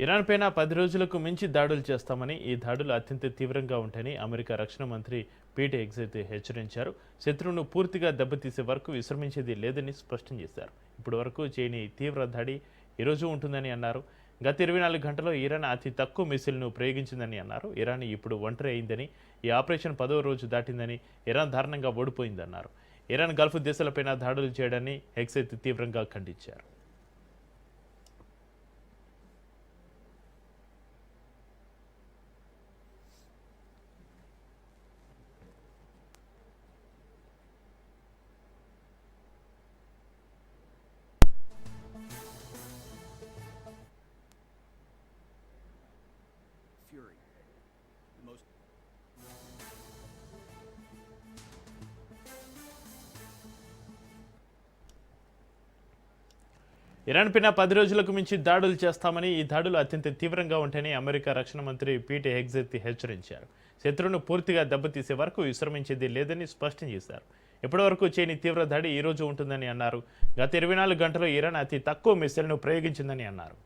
Iran పైన 10 రోజులకు మించి దాడులు చేస్తామని, ఈ దాడులు అత్యంత తీవ్రంగా ఉంటాయని అమెరికా రక్షణ మంత్రి పీట్ హెగ్సెత్ హెచ్చరించారు. శత్రువును పూర్తిగా దెబ్బతీసే వరకు విశ్రమించేది లేదని స్పష్టం చేశారు. ఇప్పటి వరకు చేయని తీవ్ర దాడి ఈరోజు ఉంటుందని అన్నారు. గత 24 గంటల్లో ఇరాన్ అతి తక్కువ మిసైల్ను ప్రయోగించిందని అన్నారు. ఇరాన్ ఇప్పుడు ఒంటరి అయిందని, ఈ ఆపరేషన్ 10వ రోజు దాటిందని, ఇరాన్ దారుణంగా ఓడిపోయిందన్నారు. ఇరాన్ గల్ఫ్ దేశాలపైన దాడులు చేయడాన్ని హెగ్సెత్ తీవ్రంగా ఖండించారు. Fury. The most ఇరాన్ పైన 10 రోజులకు మించి దాడులు చేస్తామని, ఈ దాడులు అత్యంత తీవ్రంగా ఉంటాయని అమెరికా రక్షణ మంత్రి పీట్ హెగ్సెత్ హెచ్చరించారు. శత్రువును పూర్తిగా దెబ్బతీసే వరకు విశ్రమించేది లేదని స్పష్టం చేశారు. ఇప్పటివరకు చేయని తీవ్ర దాడి ఈ రోజు ఉంటుందని అన్నారు. గత 24 గంటల్లో ఇరాన్ అతి తక్కువ మిసైల్ను ప్రయోగించిందని అన్నారు.